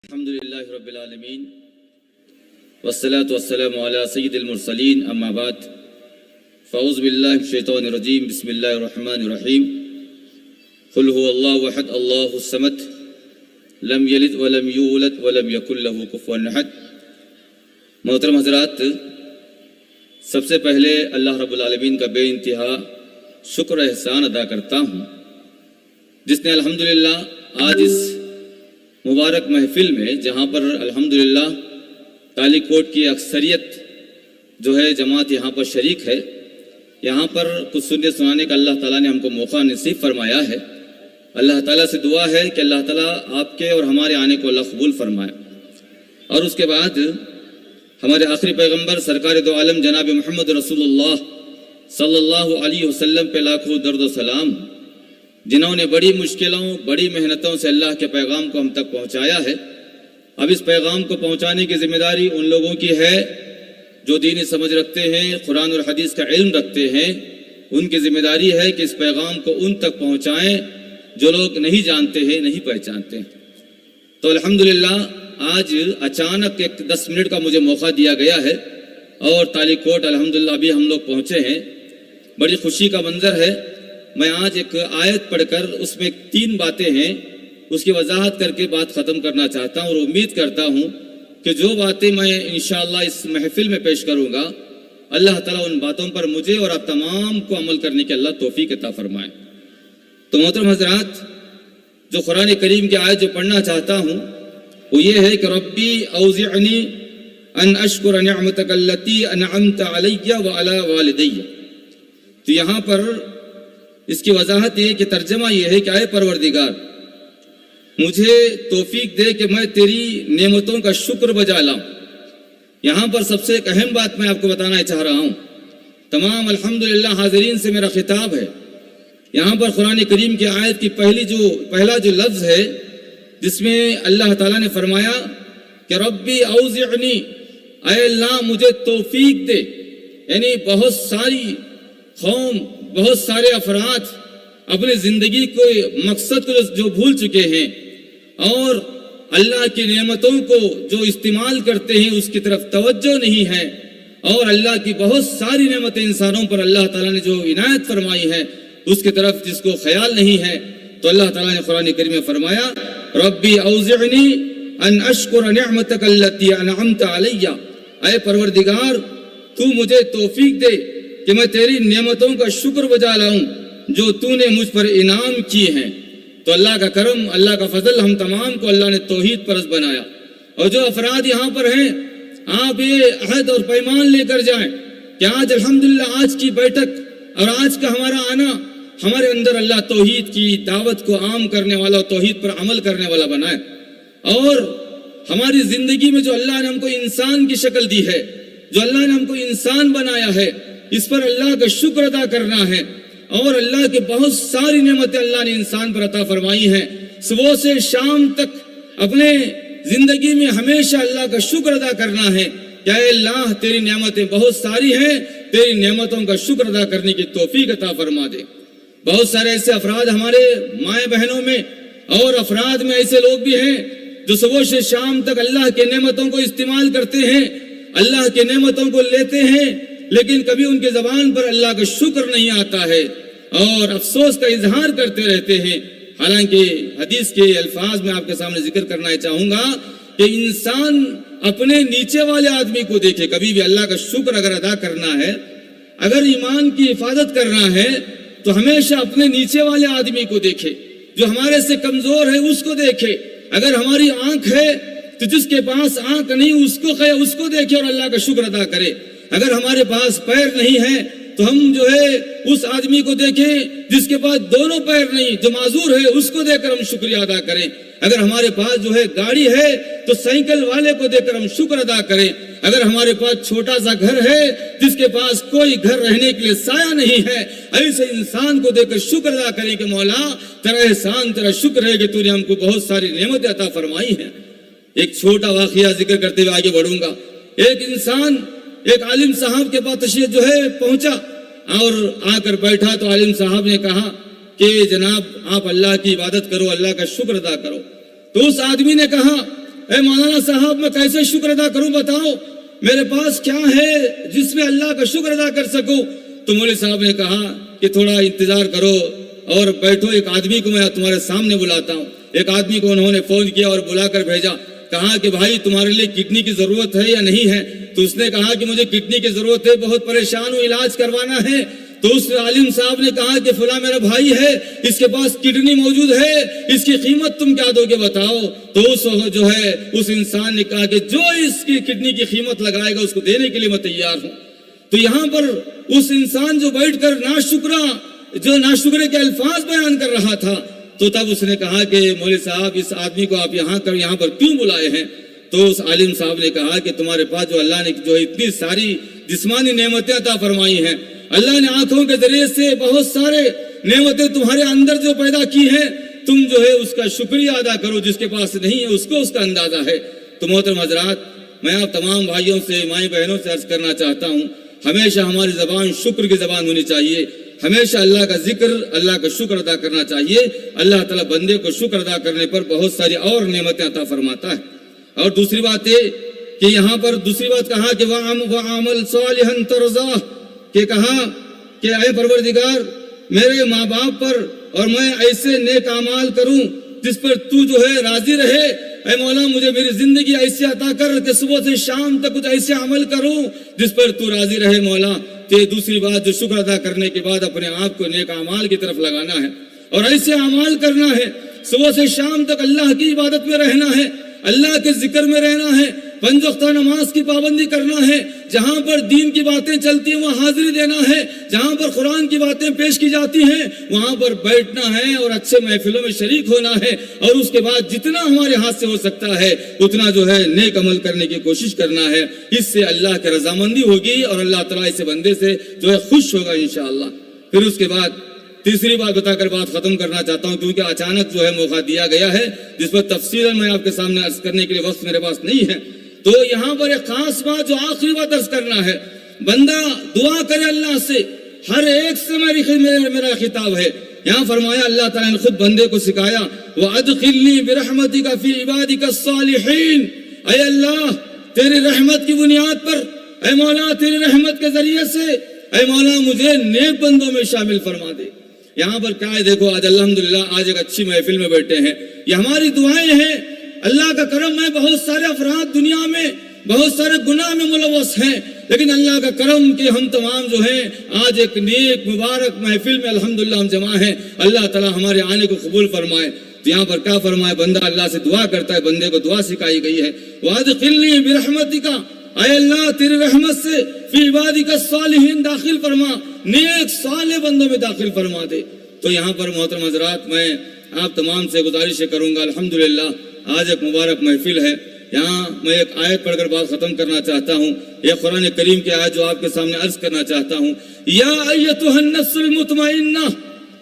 الحمدللہ رب العالمین والصلاة والسلام علی سید المرسلین اما بعد فاعوذ باللہ من الشیطان الرجیم بسم اللہ الرحمن الرحیم قل هو اللہ احد اللہ الصمد لم یلد ولم یولد ولم یکن لہ کفوا احد۔ محترم حضرات، سب سے پہلے اللہ رب العالمین کا بے انتہا شکر احسان ادا کرتا ہوں جس نے الحمدللہ آج اس مبارک محفل میں، جہاں پر الحمدللہ کالی کوٹ کی اکثریت جو ہے جماعت یہاں پر شریک ہے، یہاں پر کچھ سننے سنانے کا اللہ تعالیٰ نے ہم کو موقع نصیب فرمایا ہے۔ اللہ تعالیٰ سے دعا ہے کہ اللہ تعالیٰ آپ کے اور ہمارے آنے کو اللہ قبول فرمائے، اور اس کے بعد ہمارے آخری پیغمبر سرکار دو عالم جناب محمد رسول اللہ صلی اللہ علیہ وسلم پہ لاکھوں درد و سلام، جنہوں نے بڑی مشکلوں بڑی محنتوں سے اللہ کے پیغام کو ہم تک پہنچایا ہے۔ اب اس پیغام کو پہنچانے کی ذمہ داری ان لوگوں کی ہے جو دینی سمجھ رکھتے ہیں، قرآن اور حدیث کا علم رکھتے ہیں۔ ان کی ذمہ داری ہے کہ اس پیغام کو ان تک پہنچائیں جو لوگ نہیں جانتے ہیں، نہیں پہچانتے ہیں۔ تو الحمدللہ آج اچانک ایک 10 منٹ کا مجھے موقع دیا گیا ہے اور تالی کوٹ الحمدللہ ابھی ہم لوگ پہنچے ہیں۔ بڑی خوشی کا منظر ہے۔ میں آج ایک آیت پڑھ کر اس میں 3 باتیں ہیں اس کی وضاحت کر کے بات ختم کرنا چاہتا ہوں، اور امید کرتا ہوں کہ جو باتیں میں انشاءاللہ اس محفل میں پیش کروں گا، اللہ تعالیٰ ان باتوں پر مجھے اور آپ تمام کو عمل کرنے کی اللہ توفیق عطا فرمائے۔ تو محترم حضرات، جو قرآن کریم کی آیت جو پڑھنا چاہتا ہوں وہ یہ ہے کہ ربی اوزعنی ان اشکر نعمتک التی انعمت علی وعلی والدی۔ تو یہاں پر اس کی وضاحت یہ کہ ترجمہ یہ ہے کہ اے پروردگار، مجھے توفیق دے کہ میں تیری نعمتوں کا شکر بجا لاؤں۔ یہاں پر سب سے ایک اہم بات میں آپ کو بتانا چاہ رہا ہوں، تمام الحمدللہ حاضرین سے میرا خطاب ہے۔ یہاں پر قرآن کریم کی آیت کی پہلا جو لفظ ہے جس میں اللہ تعالیٰ نے فرمایا کہ ربی اوزعنی، اے اللہ مجھے توفیق دے، یعنی بہت ساری قوم، بہت سارے افراد اپنے زندگی کو مقصد کو جو بھول چکے ہیں اور اللہ کی نعمتوں کو جو استعمال کرتے ہیں اس کی طرف توجہ نہیں ہے، اور اللہ کی بہت ساری نعمتیں انسانوں پر اللہ تعالیٰ نے جو عنایت فرمائی ہے اس کی طرف جس کو خیال نہیں ہے، تو اللہ تعالیٰ نے قرآن کریم میں فرمایا ربی اوزعنی ان اشکر نعمتک التی انعمت علی، اے پروردگار تو مجھے توفیق دے کہ میں تیری نعمتوں کا شکر بجا لاؤں جو تو نے مجھ پر انعام کیے ہیں۔ تو اللہ کا کرم، اللہ کا فضل، ہم تمام کو اللہ نے توحید پرست بنایا، اور جو افراد یہاں پر ہیں آپ یہ عہد اور پیمان لے کر جائیں کہ آج الحمدللہ آج کی بیٹھک اور آج کا ہمارا آنا ہمارے اندر اللہ توحید کی دعوت کو عام کرنے والا، توحید پر عمل کرنے والا بنائے، اور ہماری زندگی میں جو اللہ نے ہم کو انسان کی شکل دی ہے، جو اللہ نے ہم کو انسان بنایا ہے، اس پر اللہ کا شکر ادا کرنا ہے، اور اللہ کے بہت ساری نعمتیں اللہ نے انسان پر عطا فرمائی ہیں۔ صبح سے شام تک اپنے زندگی میں ہمیشہ اللہ کا شکر ادا کرنا ہے کہ اے اللہ تیری نعمتیں بہت ساری ہیں، تیری نعمتوں کا شکر ادا کرنے کی توفیق عطا فرما دے۔ بہت سارے ایسے افراد ہمارے مائیں بہنوں میں اور افراد میں ایسے لوگ بھی ہیں جو صبح سے شام تک اللہ کے نعمتوں کو استعمال کرتے ہیں، اللہ کے نعمتوں کو لیتے ہیں، لیکن کبھی ان کی زبان پر اللہ کا شکر نہیں آتا ہے اور افسوس کا اظہار کرتے رہتے ہیں۔ حالانکہ حدیث کے الفاظ میں آپ کے سامنے ذکر کرنا چاہوں گا کہ انسان اپنے نیچے والے آدمی کو دیکھے، کبھی بھی اللہ کا شکر اگر ادا کرنا ہے، اگر ایمان کی حفاظت کرنا ہے تو ہمیشہ اپنے نیچے والے آدمی کو دیکھے، جو ہمارے سے کمزور ہے اس کو دیکھے۔ اگر ہماری آنکھ ہے تو جس کے پاس آنکھ نہیں اس کو دیکھے اور اللہ کا شکر ادا کرے۔ اگر ہمارے پاس پیر نہیں ہے تو ہم جو ہے اس آدمی کو دیکھیں جس کے پاس دونوں پیر نہیں، جو معذور ہے اس کو دیکھ کر ہم شکریہ ادا کریں۔ اگر ہمارے پاس جو ہے گاڑی ہے تو سائیکل والے کو دیکھ کر ہم شکر ادا کریں۔ اگر ہمارے پاس چھوٹا سا گھر ہے جس کے پاس کوئی گھر رہنے کے لیے سایہ نہیں ہے، ایسے انسان کو دیکھ کر شکر ادا کریں کہ مولا تیرا احسان، تیرا شکر ہے کہ تو نے ہم کو بہت ساری نعمتیں عطا فرمائی ہیں۔ ایک چھوٹا واقعہ ذکر کرتے ہوئے آگے بڑھوں گا۔ ایک انسان ایک عالم صاحب کے پاس تشریف جو ہے پہنچا اور آ کر بیٹھا تو عالم صاحب نے کہا کہ جناب آپ اللہ کی عبادت کرو، اللہ کا شکر ادا کرو۔ تو اس آدمی نے کہا اے مولانا صاحب میں کیسے شکر ادا کروں بتاؤ، میرے پاس کیا ہے جس میں اللہ کا شکر ادا کر سکوں؟ تو مولوی صاحب نے کہا کہ تھوڑا انتظار کرو اور بیٹھو، ایک آدمی کو میں تمہارے سامنے بلاتا ہوں۔ ایک آدمی کو انہوں نے فون کیا اور بلا کر بھیجا، کہا کہ بھائی تمہارے لیے کڈنی کی ضرورت ہے یا نہیں ہے؟ تو اس نے کہا کہ مجھے کڈنی کی ضرورت ہے، بہت پریشان ہوں، علاج کروانا ہے۔ تو اس عالم صاحب نے کہا کہ فلاں میرا بھائی ہے، اس کے پاس کڈنی موجود ہے، اس کی قیمت تم کیا دو گے بتاؤ؟ تو اس انسان نے کہا کہ جو اس کی کڈنی کی قیمت لگائے گا اس کو دینے کے لیے میں تیار ہوں۔ تو یہاں پر اس انسان جو بیٹھ کر ناشکرے کے الفاظ بیان کر رہا تھا، تو تب اس نے کہا کہ مولوی صاحب اس آدمی کو آپ یہاں پر کیوں بلائے ہیں؟ تو اس عالم صاحب نے کہا کہ تمہارے پاس جو اللہ نے جو اتنی ساری جسمانی نعمتیں عطا فرمائی ہیں، اللہ نے آنکھوں کے ذریعے سے بہت سارے نعمتیں تمہارے اندر جو پیدا کی ہیں، تم اس کا شکریہ ادا کرو، جس کے پاس نہیں ہے اس کو اس کا اندازہ ہے۔ تو محترم حضرات، میں آپ تمام بھائیوں سے، مائیں بہنوں سے عرض کرنا چاہتا ہوں، ہمیشہ ہماری زبان شکر کی زبان ہونی چاہیے، ہمیشہ اللہ کا ذکر، اللہ کا شکر ادا کرنا چاہیے۔ اللہ تعالیٰ بندے کو شکر ادا کرنے پر بہت ساری اور نعمتیں عطا فرماتا ہے۔ اور دوسری بات یہ کہ یہاں پر دوسری بات کہا کہ وَعَمَلْ صَالِحًا تَرْضَاهُ، کہ کہا کہ اے پروردگار میرے ماں باپ پر اور میں ایسے نیک اعمال کروں جس پر تو راضی رہے۔ اے مولا مجھے میری زندگی ایسی عطا کر کہ صبح سے شام تک کچھ ایسے عمل کروں جس پر تو راضی رہے مولا۔ تو دوسری بات جو شکر ادا کرنے کے بعد اپنے آپ کو نیک اعمال کی طرف لگانا ہے اور ایسے اعمال کرنا ہے، صبح سے شام تک اللہ کی عبادت میں رہنا ہے، اللہ کے ذکر میں رہنا ہے، 5 وقت نماز کی پابندی کرنا ہے، جہاں پر دین کی باتیں چلتی ہیں وہاں حاضری دینا ہے، جہاں پر قرآن کی باتیں پیش کی جاتی ہیں وہاں پر بیٹھنا ہے اور اچھے محفلوں میں شریک ہونا ہے، اور اس کے بعد جتنا ہمارے ہاتھ سے ہو سکتا ہے اتنا نیک عمل کرنے کی کوشش کرنا ہے۔ اس سے اللہ کی رضامندی ہوگی اور اللہ تعالیٰ اس بندے سے خوش ہوگا انشاءاللہ۔ پھر اس کے بعد تیسری بات بتا کر بات ختم کرنا چاہتا ہوں، کیونکہ اچانک موقع دیا گیا ہے جس پر تفصیلاً میں آپ کے سامنے عرض کرنے کے لیے وقت میرے پاس نہیں ہے۔ تو یہاں پر ایک خاص بات جو آخری بات عرض کرنا ہے، بندہ دعا کرے اللہ سے، ہر ایک سے میرا خطاب ہے۔ یہاں فرمایا اللہ تعالیٰ نے خود بندے کو سکھایا، وَأَدْخِلْنِي بِرَحْمَتِكَ فِي عِبَادِكَ الصَّالِحِينَ، اے اللہ تیری رحمت کی بنیاد پر، اے مولا تیری رحمت کے ذریعے سے، اے مولا مجھے نیک بندوں میں شامل فرما دے۔ یہاں پر کیا ہے، دیکھو آج الحمدللہ آج ایک اچھی محفل میں بیٹھے ہیں، یہ ہماری دعائیں ہیں، اللہ کا کرم ہے۔ بہت سارے افراد دنیا میں بہت سارے گناہ میں ملوث ہیں، لیکن اللہ کا کرم کہ ہم تمام آج ایک نیک مبارک محفل میں الحمدللہ ہم جمع ہیں۔ اللہ تعالیٰ ہمارے آنے کو قبول فرمائے۔ تو یہاں پر کیا فرمائے، بندہ اللہ سے دعا کرتا ہے، بندے کو دعا سکھائی گئی ہے، وَأَدْخِلْنِي بِرَحْمَتِكَ، اے اللہ تیری رحمت سے فی عبادک الصالحین داخل فرما، نیک صالح بندوں میں داخل فرما دے۔ تو یہاں پر محترم حضرات میں آپ تمام سے گزارش کروں گا، الحمدللہ آج ایک مبارک محفل ہے، یہاں میں ایک آیت پڑھ کر بات ختم کرنا چاہتا ہوں، یہ قرآن کریم کی آیت جو آپ کے سامنے عرض کرنا چاہتا ہوں، یا ایتھا النفس المطمئنہ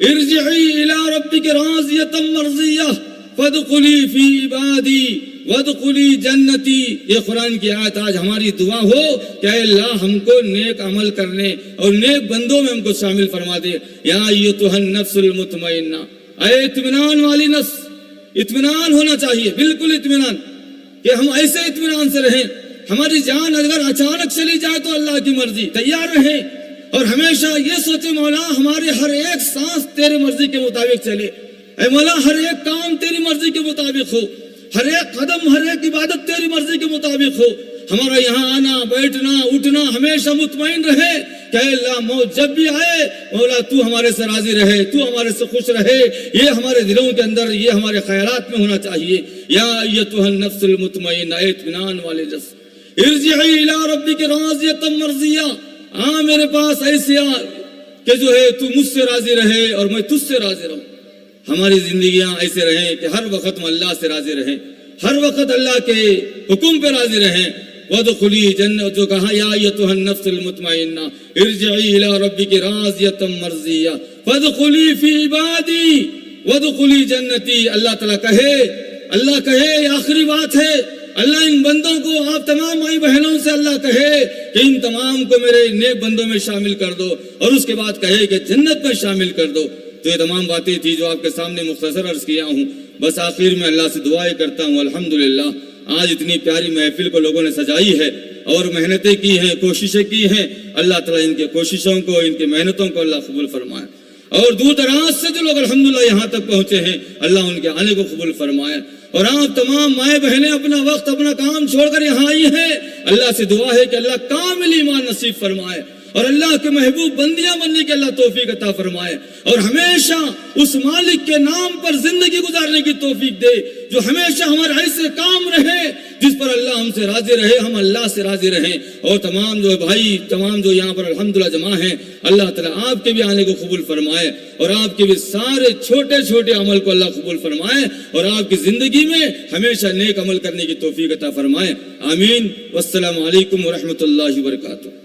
ارجعی الی ربک راضیۃ مرضیہ فادخلی فی عبادی وادخلی جنتی۔ یہ قرآن کی آیت آج ہماری دعا ہو کہ اے اللہ ہم کو نیک عمل کرنے اور نیک بندوں میں ہم کو شامل فرما دے۔ یا ایتھا النفس المطمئنہ، اے اطمینان والی نفس، اطمینان ہونا چاہیے، بالکل اطمینان، کہ ہم ایسے اطمینان سے رہیں، ہماری جان اگر اچانک چلی جائے تو اللہ کی مرضی، تیار رہیں اور ہمیشہ یہ سوچے مولا ہمارے ہر ایک سانس تیری مرضی کے مطابق چلے، اے مولا ہر ایک کام تیری مرضی کے مطابق ہو، ہر ایک قدم ہر ایک عبادت تیری مرضی کے مطابق ہو، ہمارا یہاں آنا بیٹھنا اٹھنا ہمیشہ مطمئن رہے کہ اے اللہ موت جب بھی آئے مولا تو ہمارے سے راضی رہے، تو ہمارے سے خوش رہے، یہ ہمارے دلوں کے اندر، یہ ہمارے خیالات میں ہونا چاہیے۔ یا ایتھا النفس المطمئنہ، اطمینان والے نفس، ارجعی الی ربک راضیۃ مرضیہ، میرے پاس ایسے آ کہ تو مجھ سے راضی رہے اور میں تجھ سے راضی رہوں۔ ہماری زندگیاں ایسے رہیں کہ ہر وقت ہم اللہ سے راضی رہیں، ہر وقت اللہ کے حکم پہ راضی رہیں۔ وَادْخُلِي جنت، جو کہا یا ایتھا النفس المطمئنہ ارجعی الی ربک راضیۃ مرضیہ فادخلی فی عبادی وادخلی جنتی۔ اللہ تعالیٰ کہے یہ آخری بات ہے، اللہ ان بندوں کو آپ تمام مائی بہنوں سے اللہ کہے کہ ان تمام کو میرے نیک بندوں میں شامل کر دو، اور اس کے بعد کہے کہ جنت میں شامل کر دو۔ تو یہ تمام باتیں تھی جو آپ کے سامنے مختصر عرض کیا ہوں، بس آخر میں اللہ سے دعائیں کرتا ہوں، الحمدللہ آج اتنی پیاری محفل کو لوگوں نے سجائی ہے اور محنتیں کی ہیں، کوششیں کی ہیں، اللہ تعالیٰ ان کے کوششوں کو، ان کی محنتوں کو اللہ قبول فرمائے، اور دور دراز سے جو لوگ الحمدللہ یہاں تک پہنچے ہیں اللہ ان کے آنے کو قبول فرمائے، اور آپ تمام مائیں بہنیں اپنا وقت اپنا کام چھوڑ کر یہاں آئی ہیں، اللہ سے دعا ہے کہ اللہ کامل ایمان نصیب فرمائے اور اللہ کے محبوب بندیاں بننے کے اللہ توفیق عطا فرمائے، اور ہمیشہ اس مالک کے نام پر زندگی گزارنے کی توفیق دے جو ہمیشہ ہمارے ایسے کام رہے جس پر اللہ ہم سے راضی رہے، ہم اللہ سے راضی رہیں، اور تمام جو بھائی تمام جو یہاں پر الحمدللہ جمع ہیں اللہ تعالیٰ آپ کے بھی آنے کو قبول فرمائے اور آپ کے بھی سارے چھوٹے چھوٹے عمل کو اللہ قبول فرمائے اور آپ کی زندگی میں ہمیشہ نیک عمل کرنے کی توفیق عطا فرمائے، آمین۔ والسلام علیکم ورحمۃ اللہ وبرکاتہ۔